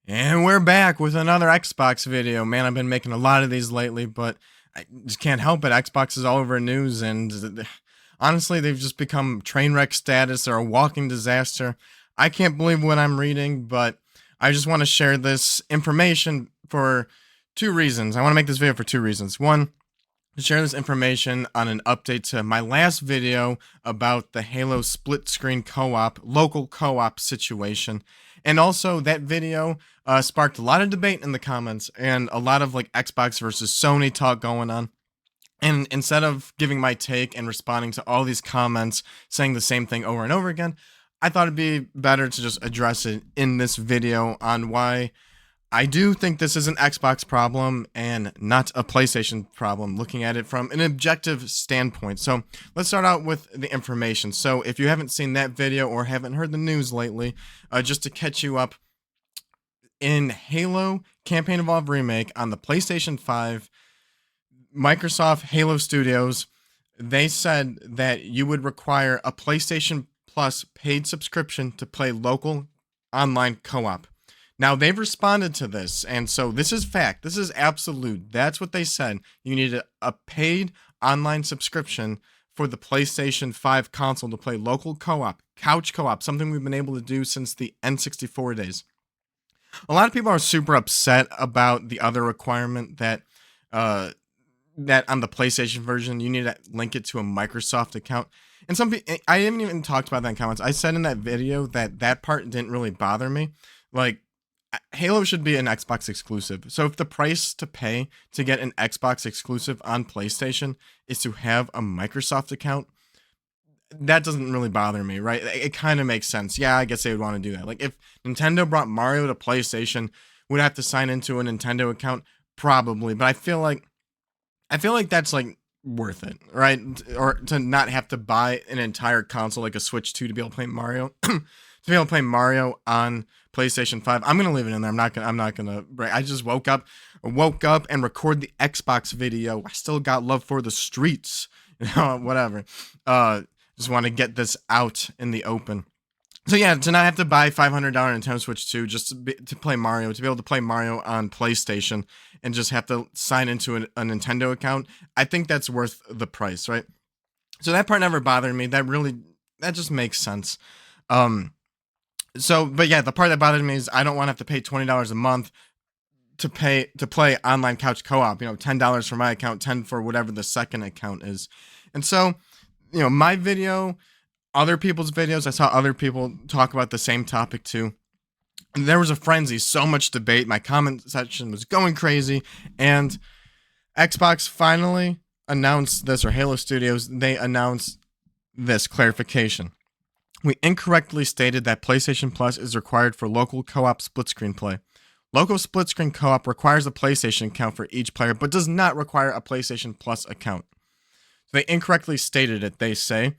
And we're back with another Xbox video. Man, I've been making a lot of these lately, but I just can't help it. Xbox is all over the news, and honestly, they've just become train wreck status. They're a walking disaster. I can't believe what I'm reading, but I just want to share this information for two reasons. I want to make this video for two reasons. One, to share this information on an update to my last video about the Halo split screen co-op, local co-op situation. And also that video sparked a lot of debate in the comments and a lot of like Xbox versus Sony talk going on. And instead of giving my take and responding to all these comments saying the same thing over and over again, I thought it'd be better to just address it in this video on why I do think this is an Xbox problem and not a PlayStation problem, looking at it from an objective standpoint. So let's start out with the information. So if you haven't seen that video or haven't heard the news lately, just to catch you up, in Halo Campaign Evolved Remake on the PlayStation 5, Microsoft Halo Studios, they said that you would require a PlayStation Plus paid subscription to play local online co-op. Now, they've responded to this, and so this is fact. This is absolute. That's what they said. You need a paid online subscription for the PlayStation 5 console to play local co-op, couch co-op, something we've been able to do since the N64 days. A lot of people are super upset about the other requirement that that on the PlayStation version, you need to link it to a Microsoft account. And some people, I haven't even talked about that in comments. I said in that video that that part didn't really bother me. Like, Halo should be an Xbox exclusive. So if the price to pay to get an Xbox exclusive on PlayStation is to have a Microsoft account, that doesn't really bother me, right? It kind of makes sense. Yeah, I guess they would want to do that. Like if Nintendo brought Mario to PlayStation, would I have to sign into a Nintendo account? Probably, but I feel like that's like worth it, right? Or to not have to buy an entire console like a Switch 2 to be able to play Mario. To be able to play Mario on PlayStation 5. I'm gonna leave it in there. I'm not gonna I just woke up and record the Xbox video. I still got love for the streets. Whatever. Just want to get this out in the open. So yeah, to not have to buy $500 Nintendo Switch 2 just to play Mario, to be able to play Mario on PlayStation and just have to sign into a Nintendo account, I think that's worth the price, right? So that part never bothered me. That just makes sense. But yeah, the part that bothered me is I don't want to have to pay $20 a month to play online couch co-op. $10 for my account, 10 for whatever the second account is. And so, my video, other people's videos, I saw other people talk about the same topic too. And there was a frenzy, so much debate. My comment section was going crazy, and Xbox finally announced this, or Halo Studios, they announced this clarification. We incorrectly stated that PlayStation Plus is required for local co-op split screen play. Local split screen co-op requires a PlayStation account for each player, but does not require a PlayStation Plus account. So they incorrectly stated it, they say.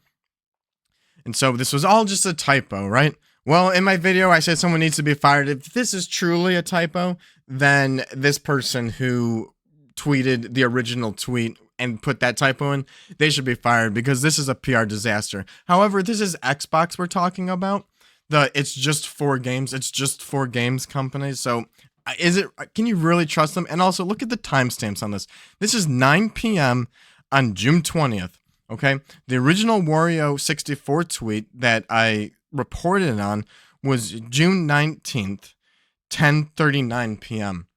And so this was all just a typo, right? Well, in my video, I said someone needs to be fired. If this is truly a typo, then this person who tweeted the original tweet and put that typo in, they should be fired because this is a PR disaster. However, this is Xbox we're talking about. It's just for games. It's just for games companies. So can you really trust them? And also look at the timestamps on this. This is 9 p.m. on June 20th. Okay. The original Wario64 tweet that I reported on was June 19th, 10:39 p.m.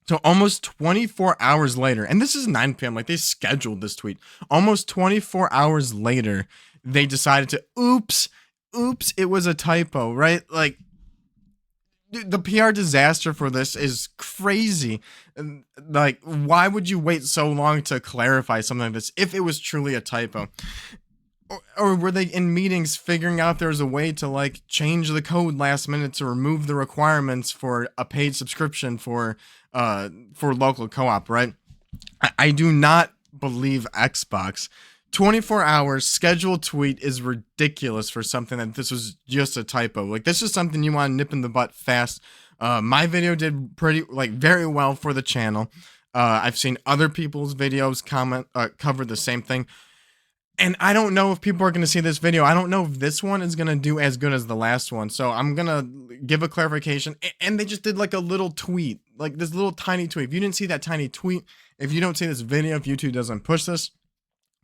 So almost 24 hours later, and this is 9 p.m., like they scheduled this tweet. Almost 24 hours later, they decided to, oops, it was a typo, right? Like, the PR disaster for this is crazy. Like, why would you wait so long to clarify something like this if it was truly a typo? Or were they in meetings figuring out there's a way to like change the code last minute to remove the requirements for a paid subscription for local co-op, right? I do not believe Xbox. 24 hours scheduled tweet is ridiculous for something that this was just a typo. Like, this is something you want to nip in the butt fast. My video did very well for the channel. I've seen other people's videos cover the same thing. And I don't know if people are going to see this video. I don't know if this one is going to do as good as the last one. So I'm going to give a clarification. And they just did like a little tweet, like this little tiny tweet. If you didn't see that tiny tweet, if you don't see this video, if YouTube doesn't push this,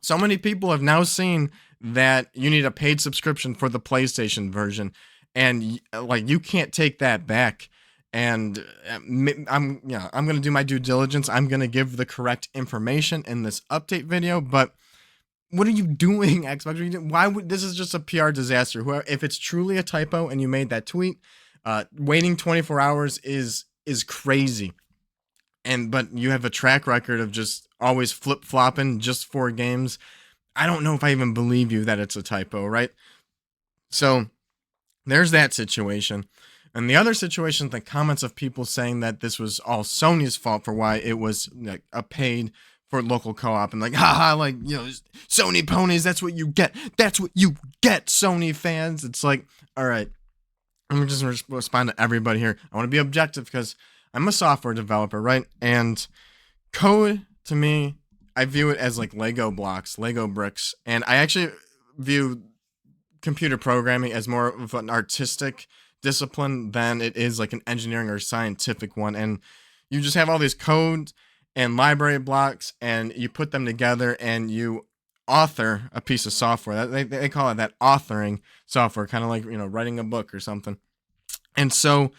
so many people have now seen that you need a paid subscription for the PlayStation version. And like you can't take that back. And I'm going to do my due diligence. I'm going to give the correct information in this update video, but what are you doing, Xbox? Are you doing? Why would this is just a PR disaster? Whoever, if it's truly a typo and you made that tweet, waiting 24 hours is crazy. And but you have a track record of just always flip flopping just for games. I don't know if I even believe you that it's a typo, right? So there's that situation. And the other situation, the comments of people saying that this was all Sony's fault for why it was like a paid for local co-op and like, haha, like, Sony ponies, that's what you get. That's what you get, Sony fans. It's like, all right, I'm just going to respond to everybody here. I want to be objective because I'm a software developer, right? And code, to me, I view it as like Lego blocks, Lego bricks. And I actually view computer programming as more of an artistic discipline than it is like an engineering or scientific one. And you just have all these codes and library blocks, and you put them together and you author a piece of software. They call it that authoring software, kind of like writing a book or something. And so,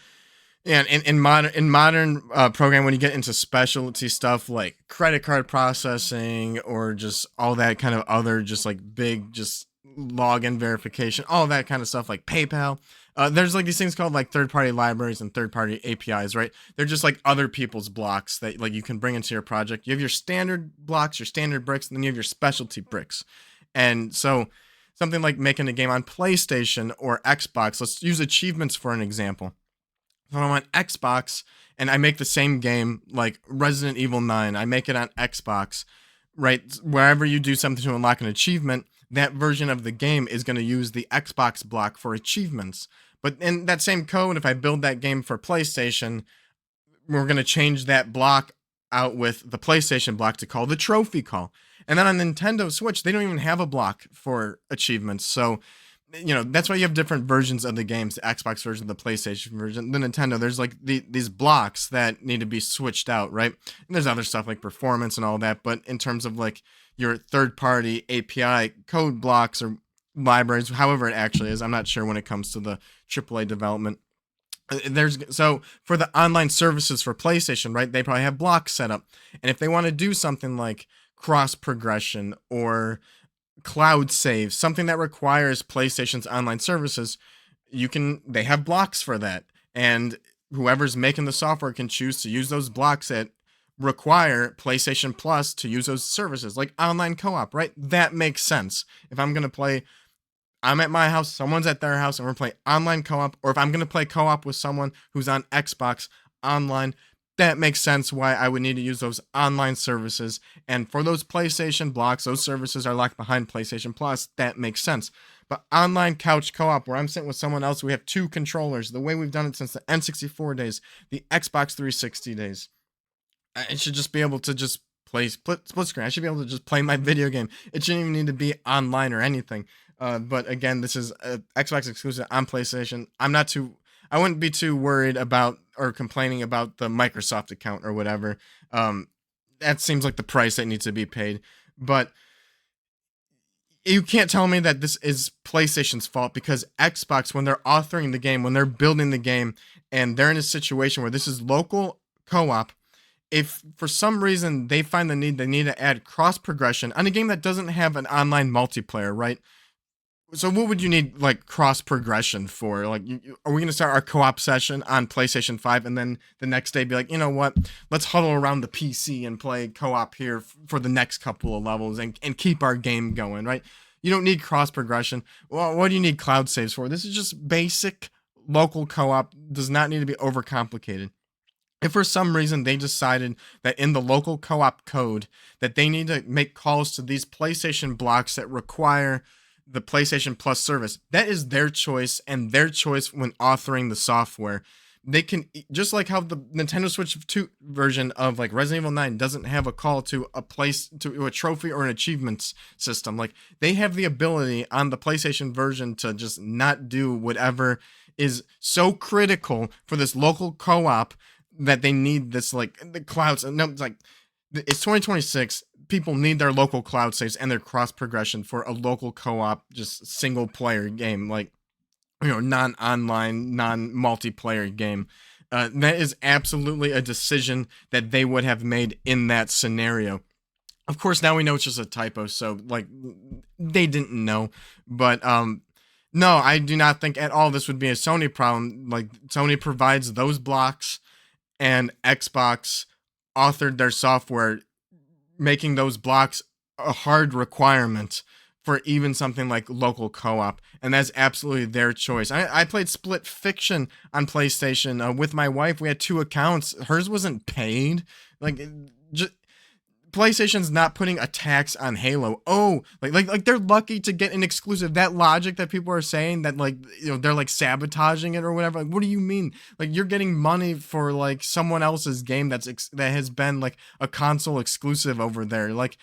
yeah, in modern program, when you get into specialty stuff like credit card processing or just all that kind of other just like big just login verification, all that kind of stuff like PayPal. There's like these things called like third-party libraries and third-party APIs, right? They're just like other people's blocks that like you can bring into your project. You have your standard blocks, your standard bricks, and then you have your specialty bricks. And so something like making a game on PlayStation or Xbox, let's use achievements for an example. If I'm on Xbox and I make the same game like Resident Evil 9, I make it on Xbox, right? Wherever you do something to unlock an achievement, that version of the game is going to use the Xbox block for achievements. But in that same code, if I build that game for PlayStation, we're going to change that block out with the PlayStation block to call the trophy call. And then on Nintendo Switch, they don't even have a block for achievements. So, that's why you have different versions of the games, the Xbox version, the PlayStation version, the Nintendo. There's like these blocks that need to be switched out, right? And there's other stuff like performance and all that. But in terms of like your third-party API code blocks or libraries, however it actually is, I'm not sure when it comes to the AAA development. So for the online services for PlayStation, right, they probably have blocks set up. And if they want to do something like cross progression or cloud save, something that requires PlayStation's online services, they have blocks for that. And whoever's making the software can choose to use those blocks that require PlayStation Plus to use those services, like online co-op, right? That makes sense. If I'm going to play, I'm at my house, someone's at their house, and we're playing online co-op, or if I'm going to play co-op with someone who's on Xbox online, that makes sense why I would need to use those online services. And for those PlayStation blocks, those services are locked behind PlayStation Plus. That makes sense. But online couch co-op, where I'm sitting with someone else, we have two controllers, the way we've done it since the N64 days, the Xbox 360 days, I should just be able to just play split screen. I should be able to just play my video game. It shouldn't even need to be online or anything. But again, this is Xbox exclusive on PlayStation. I wouldn't be too worried about or complaining about the Microsoft account or whatever. That seems like the price that needs to be paid. But you can't tell me that this is PlayStation's fault, because Xbox, when they're authoring the game, when they're building the game, and they're in a situation where this is local co-op, if for some reason they find they need to add cross progression on a game that doesn't have an online multiplayer, right? So what would you need like cross progression for? Like, are we going to start our co-op session on PlayStation 5 and then the next day be like, you know what? Let's huddle around the PC and play co-op here for the next couple of levels and keep our game going, right? You don't need cross progression. Well, what do you need cloud saves for? This is just basic local co-op. Does not need to be overcomplicated. If for some reason they decided that in the local co-op code that they need to make calls to these PlayStation blocks that require the PlayStation Plus service, that is their choice, and their choice when authoring the software. they can, just like how the Nintendo Switch 2 version of like Resident Evil 9 doesn't have a call to a place, to a trophy or an achievements system. Like they have the ability on the PlayStation version to just not do whatever is so critical for this local co-op, that they need this, like the clouds. No, it's like it's 2026. People need their local cloud saves and their cross progression for a local co-op, just single player game, like, non-online, non-multiplayer game. That is absolutely a decision that they would have made in that scenario. Of course, now we know it's just a typo, so like they didn't know. But no, I do not think at all this would be a Sony problem. Like Sony provides those blocks, and Xbox authored their software, making those blocks a hard requirement for even something like local co-op, and that's absolutely their choice. I played Split Fiction on PlayStation with my wife. We had two accounts. Hers wasn't paid. Like, just, PlayStation's not putting a tax on Halo. Oh, like they're lucky to get an exclusive. That logic that people are saying that, like, they're like sabotaging it or whatever. Like, what do you mean? Like, you're getting money for like someone else's game that has been like a console exclusive over there. Like,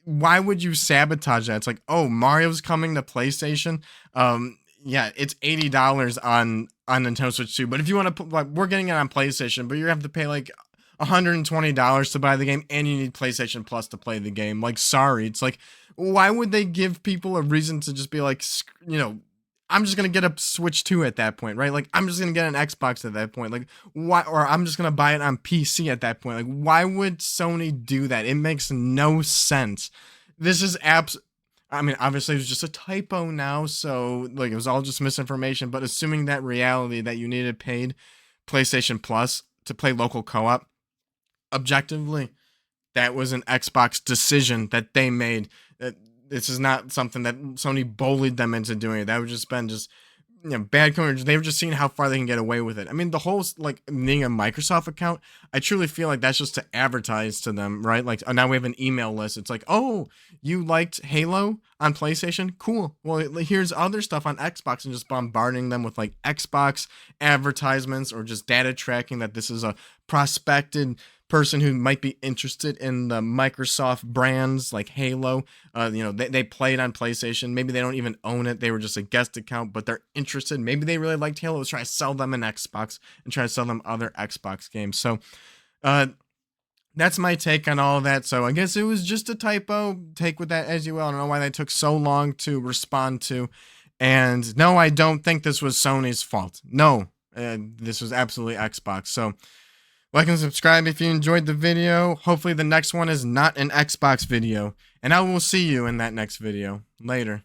why would you sabotage that? It's like, oh, Mario's coming to PlayStation. Yeah, it's $80 on Nintendo Switch 2. But if you want to put, like, we're getting it on PlayStation, but you have to pay like $120 to buy the game, and you need PlayStation Plus to play the game. Like, sorry. It's like, why would they give people a reason to just be like, I'm just going to get a Switch 2 at that point, right? Like, I'm just going to get an Xbox at that point. Like, why? Or I'm just going to buy it on PC at that point. Like, why would Sony do that? It makes no sense. This is I mean, obviously it was just a typo now, so like it was all just misinformation, but assuming that reality that you needed paid PlayStation Plus to play local co-op, objectively, that was an Xbox decision that they made. This is not something that Sony bullied them into doing. That would just been just, bad coverage. They were just seeing how far they can get away with it. I mean, the whole like needing a Microsoft account, I truly feel like that's just to advertise to them, right? Like, now we have an email list. It's like, oh, you liked Halo on PlayStation? Cool. Well, here's other stuff on Xbox, and just bombarding them with like Xbox advertisements or just data tracking that this is a prospected person who might be interested in the Microsoft brands like Halo. They played on PlayStation. Maybe they don't even own it. They were just a guest account, but they're interested. Maybe they really liked Halo. Let's try to sell them an Xbox and try to sell them other Xbox games. So that's my take on all of that. So I guess it was just a typo. Take with that as you will. I don't know why they took so long to respond to. And no, I don't think this was Sony's fault. No, this was absolutely Xbox. So like and subscribe if you enjoyed the video. Hopefully the next one is not an Xbox video. And I will see you in that next video. Later.